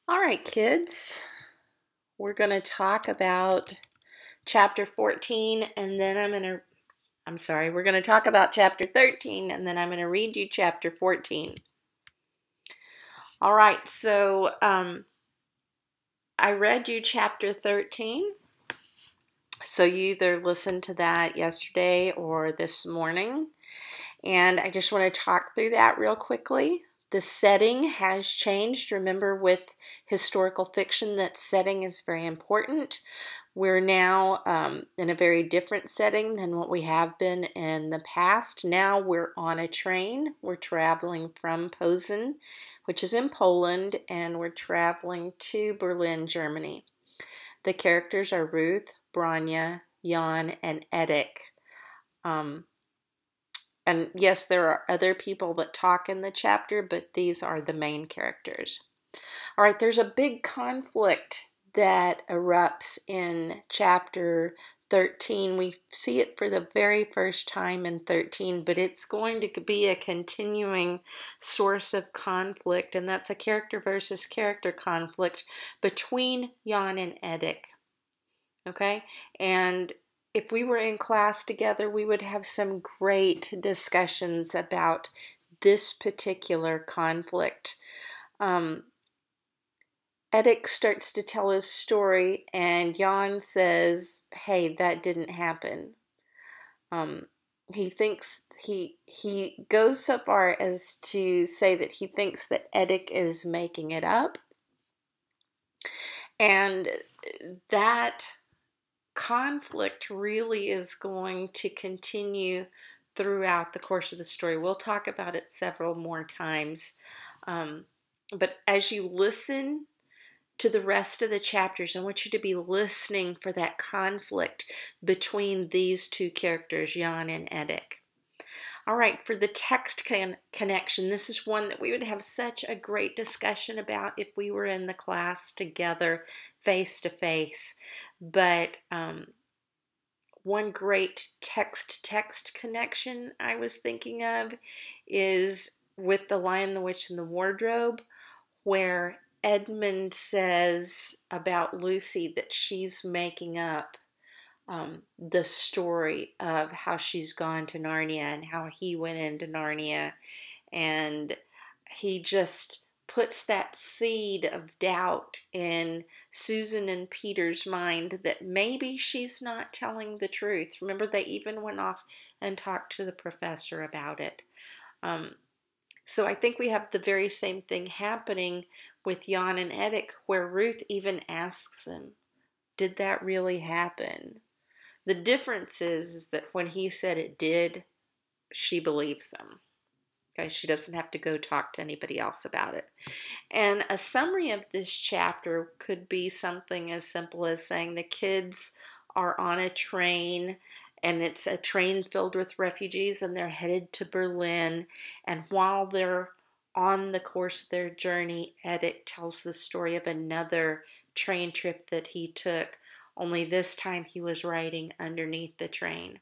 All right, kids, we're going to talk about chapter 14 and then we're going to talk about chapter 13 and then I'm going to read you chapter 14. All right, so I read you chapter 13. So you either listened to that yesterday or this morning. And I just want to talk through that real quickly. The setting has changed. Remember, with historical fiction, that setting is very important. We're now in a very different setting than what we have been in the past. Now we're on a train. We're traveling from Posen, which is in Poland, and we're traveling to Berlin, Germany. The characters are Ruth, Branya, Jan, and Edek. And yes, there are other people that talk in the chapter, but these are the main characters. All right, there's a big conflict that erupts in chapter 13. We see it for the very first time in 13, but it's going to be a continuing source of conflict, and that's a character versus character conflict between Jan and Edek. Okay, and if we were in class together, we would have some great discussions about this particular conflict. Edek starts to tell his story, and Jan says, "Hey, that didn't happen." He thinks he goes so far as to say that he thinks that Edek is making it up, and that conflict really is going to continue throughout the course of the story. We'll talk about it several more times. But as you listen to the rest of the chapters, I want you to be listening for that conflict between these two characters, Jan and Edek. All right, for the text connection, this is one that we would have such a great discussion about if we were in the class together, face to face. But one great text-to-text connection I was thinking of is with The Lion, the Witch, and the Wardrobe, where Edmund says about Lucy that she's making up the story of how she's gone to Narnia and how he went into Narnia, and he just puts that seed of doubt in Susan and Peter's mind that maybe she's not telling the truth. Remember, they even went off and talked to the professor about it. So I think we have the very same thing happening with Jan and Edek, where Ruth even asks him, did that really happen? The difference is that when he said it did, she believes him. Okay, she doesn't have to go talk to anybody else about it. And a summary of this chapter could be something as simple as saying the kids are on a train, and it's a train filled with refugees, and they're headed to Berlin. And while they're on the course of their journey, Edek tells the story of another train trip that he took, only this time he was riding underneath the train.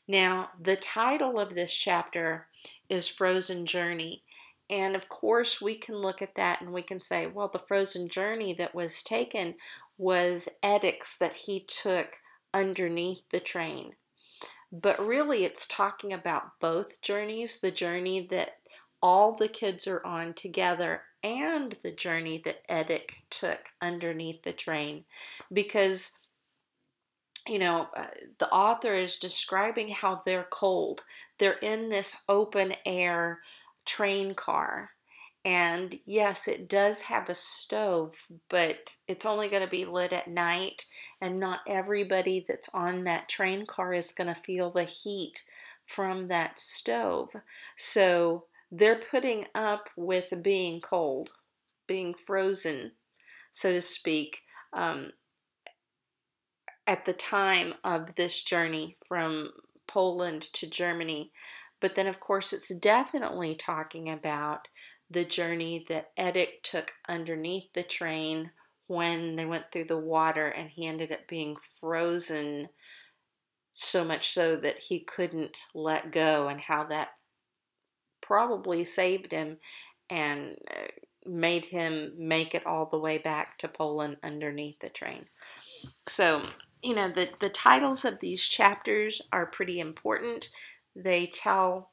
Now, the title of this chapter is Frozen Journey. And of course, we can look at that and we can say, well, the frozen journey that was taken was Edek's that he took underneath the train. But really, it's talking about both journeys, the journey that all the kids are on together and the journey that Edek took underneath the train. Because the author is describing how they're cold. They're in this open air train car. And yes, it does have a stove, but it's only going to be lit at night. And not everybody that's on that train car is going to feel the heat from that stove. So they're putting up with being cold, being frozen, so to speak, at the time of this journey from Poland to Germany. But then, of course, it's definitely talking about the journey that Edek took underneath the train when they went through the water, and he ended up being frozen so much so that he couldn't let go, and how that probably saved him and made him make it all the way back to Poland underneath the train. So, the titles of these chapters are pretty important. They tell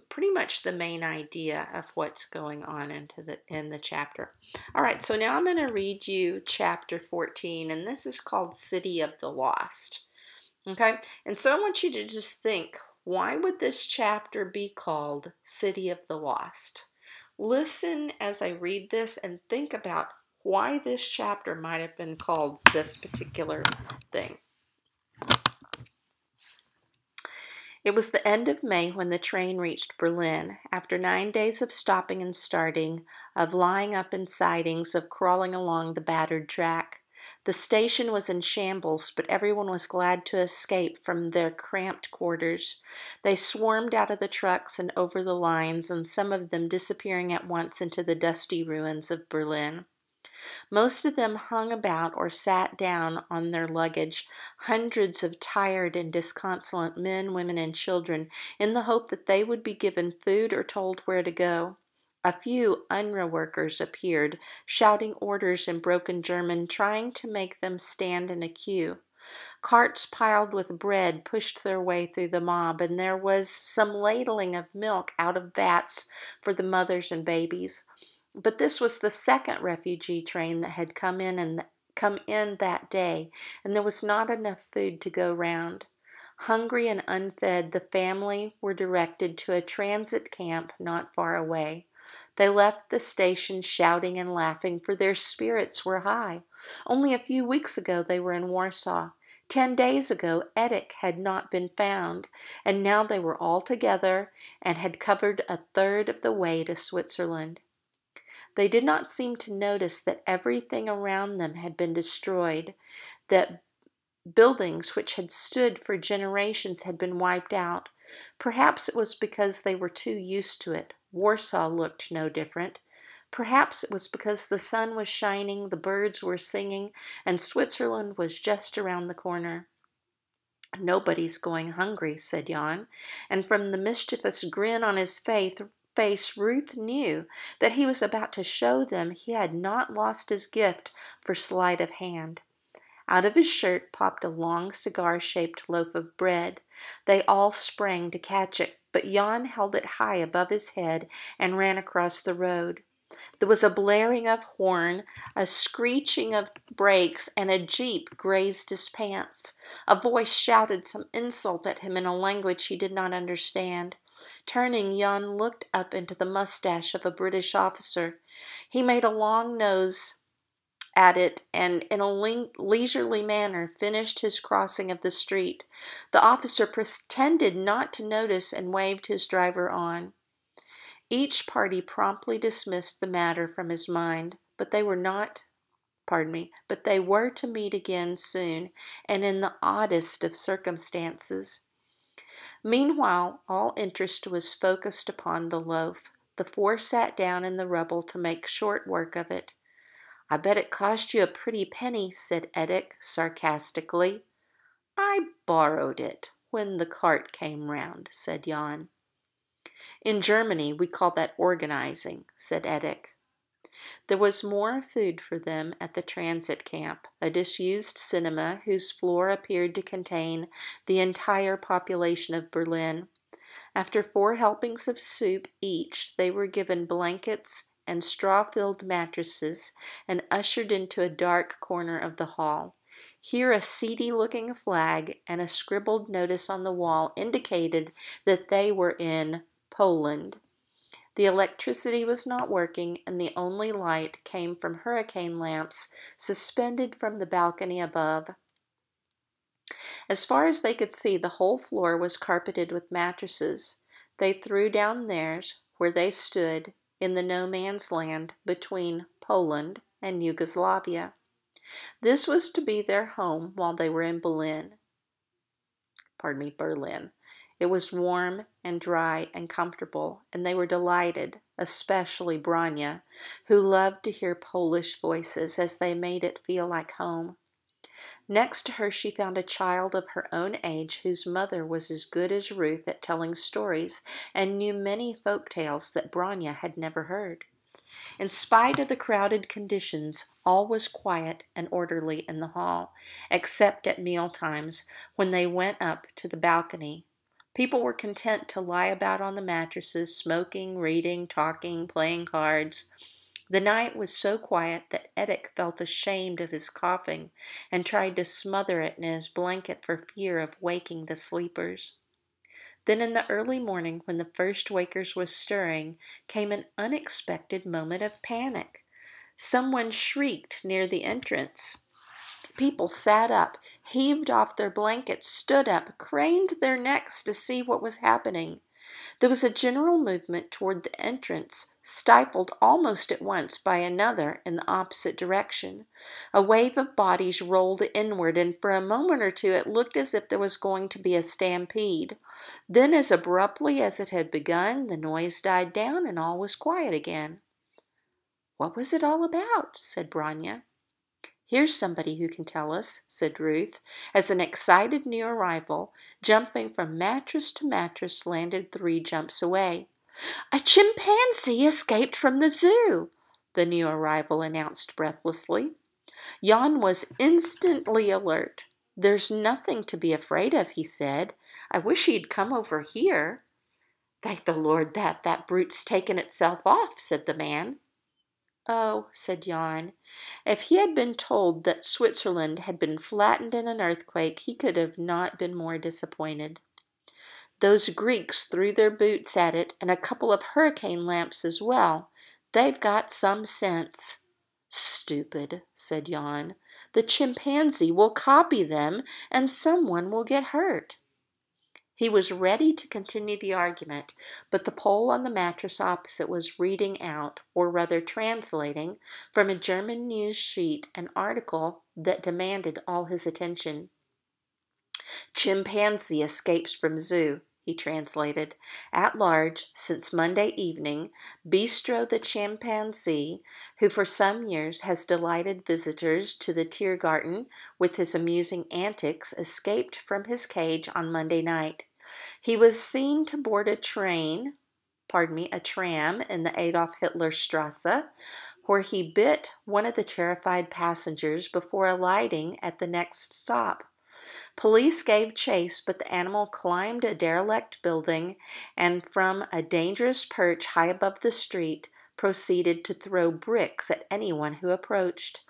pretty much the main idea of what's going on in the chapter. All right, so now I'm going to read you chapter 14, and this is called City of the Lost. Okay, and so I want you to just think, why would this chapter be called City of the Lost? Listen as I read this and think about why this chapter might have been called this particular thing. It was the end of May when the train reached Berlin. After 9 days of stopping and starting, of lying up in sidings, of crawling along the battered track. The station was in shambles, but everyone was glad to escape from their cramped quarters. They swarmed out of the trucks and over the lines, and some of them disappearing at once into the dusty ruins of Berlin. Most of them hung about or sat down on their luggage, hundreds of tired and disconsolate men, women, and children, in the hope that they would be given food or told where to go. A few UNRWA workers appeared, shouting orders in broken German, trying to make them stand in a queue. Carts piled with bread pushed their way through the mob, and there was some ladling of milk out of vats for the mothers and babies. But this was the second refugee train that had come in that day, and there was not enough food to go round. Hungry and unfed, the family were directed to a transit camp not far away. They left the station shouting and laughing, for their spirits were high. Only a few weeks ago they were in Warsaw. 10 days ago Eddick had not been found, and now they were all together and had covered a third of the way to Switzerland. They did not seem to notice that everything around them had been destroyed, that buildings which had stood for generations had been wiped out. Perhaps it was because they were too used to it. Warsaw looked no different. Perhaps it was because the sun was shining, the birds were singing, and Switzerland was just around the corner. "Nobody's going hungry," said Jan, and from the mischievous grin on his face, Ruth knew that he was about to show them he had not lost his gift for sleight of hand. Out of his shirt popped a long cigar-shaped loaf of bread. They all sprang to catch it, but Jan held it high above his head and ran across the road. There was a blaring of horn, a screeching of brakes, and a jeep grazed his pants. A voice shouted some insult at him in a language he did not understand. Turning, Jan looked up into the mustache of a British officer. He made a long nose at it and in a leisurely manner finished his crossing of the street. The officer pretended not to notice and waved his driver on. Each party promptly dismissed the matter from his mind, but they were to meet again soon, and in the oddest of circumstances. Meanwhile, all interest was focused upon the loaf. The four sat down in the rubble to make short work of it. "I bet it cost you a pretty penny," said Eddick sarcastically. "I borrowed it when the cart came round," said Jan. "In Germany, we call that organizing," said Eddick. There was more food for them at the transit camp, a disused cinema whose floor appeared to contain the entire population of Berlin. After 4 helpings of soup each, they were given blankets and straw-filled mattresses and ushered into a dark corner of the hall. Here a seedy-looking flag and a scribbled notice on the wall indicated that they were in Poland. The electricity was not working, and the only light came from hurricane lamps suspended from the balcony above. As far as they could see, the whole floor was carpeted with mattresses. They threw down theirs, where they stood, in the no-man's land between Poland and Yugoslavia. This was to be their home while they were in Berlin. It was warm and dry and comfortable, and they were delighted, especially Branya, who loved to hear Polish voices as they made it feel like home. Next to her she found a child of her own age whose mother was as good as Ruth at telling stories and knew many folk tales that Branya had never heard. In spite of the crowded conditions, all was quiet and orderly in the hall, except at meal times when they went up to the balcony. People were content to lie about on the mattresses, smoking, reading, talking, playing cards. The night was so quiet that Edic felt ashamed of his coughing and tried to smother it in his blanket for fear of waking the sleepers. Then in the early morning, when the first wakers were stirring, came an unexpected moment of panic. Someone shrieked near the entrance. People sat up, heaved off their blankets, stood up, craned their necks to see what was happening. There was a general movement toward the entrance, stifled almost at once by another in the opposite direction. A wave of bodies rolled inward, and for a moment or two it looked as if there was going to be a stampede. Then, as abruptly as it had begun, the noise died down and all was quiet again. "What was it all about?" said Branya. "Here's somebody who can tell us," said Ruth, as an excited new arrival, jumping from mattress to mattress, landed 3 jumps away. "A chimpanzee escaped from the zoo," the new arrival announced breathlessly. Jan was instantly alert. "There's nothing to be afraid of," he said. "I wish he'd come over here." "Thank the Lord that brute's taken itself off," said the man. "Oh," said Jan, "if he had been told that Switzerland had been flattened in an earthquake, he could have not been more disappointed. Those Greeks threw their boots at it and a couple of hurricane lamps as well. They've got some sense." "Stupid," said Jan. "The chimpanzee will copy them and someone will get hurt." He was ready to continue the argument, but the Pole on the mattress opposite was reading out, or rather translating, from a German news sheet an article that demanded all his attention. "Chimpanzee escapes from zoo," he translated. "At large, since Monday evening, Bistro the chimpanzee, who for some years has delighted visitors to the Tiergarten with his amusing antics, escaped from his cage on Monday night. He was seen to board a tram in the Adolf Hitler Strasse, where he bit one of the terrified passengers before alighting at the next stop. Police gave chase, but the animal climbed a derelict building and from a dangerous perch high above the street proceeded to throw bricks at anyone who approached.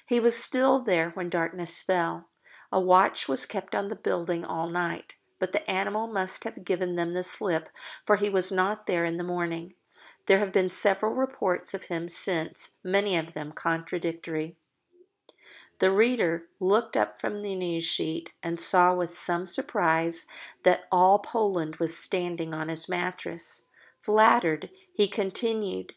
He was still there when darkness fell. A watch was kept on the building all night, but the animal must have given them the slip, for he was not there in the morning. There have been several reports of him since, many of them contradictory." The reader looked up from the news sheet and saw with some surprise that all Poland was standing on his mattress. Flattered, he continued,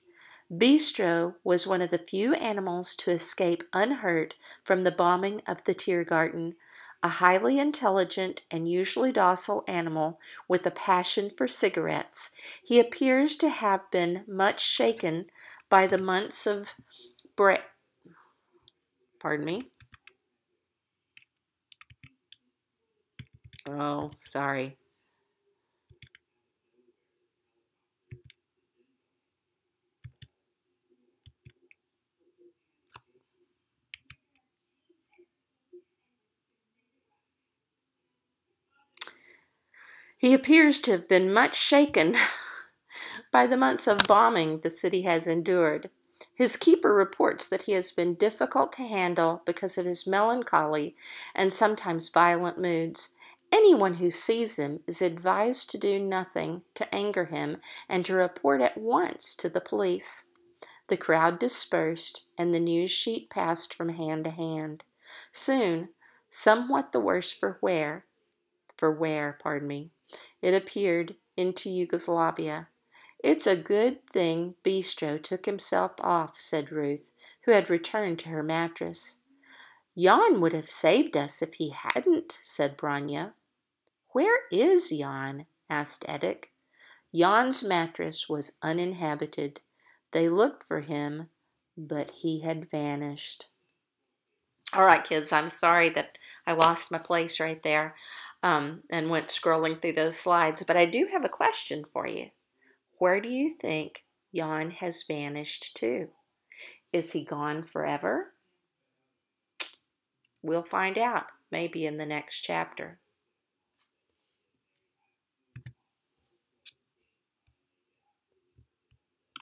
"Bistro was one of the few animals to escape unhurt from the bombing of the Tiergarten, a highly intelligent and usually docile animal with a passion for cigarettes. He appears to have been much shaken by the months of Pardon me. Oh, sorry. He appears to have been much shaken by the months of bombing the city has endured. His keeper reports that he has been difficult to handle because of his melancholy and sometimes violent moods. Anyone who sees him is advised to do nothing to anger him and to report at once to the police." The crowd dispersed, and the news sheet passed from hand to hand. Soon, somewhat the worse for wear, it appeared into Yugoslavia. "It's a good thing Bistro took himself off," said Ruth, who had returned to her mattress. "Jan would have saved us if he hadn't," said Branya. "Where is Jan?" asked Edic. Jan's mattress was uninhabited. They looked for him, but he had vanished. All right, kids, I'm sorry that I lost my place right there and went scrolling through those slides, but I do have a question for you. Where do you think Jan has vanished to? Is he gone forever? We'll find out, maybe in the next chapter.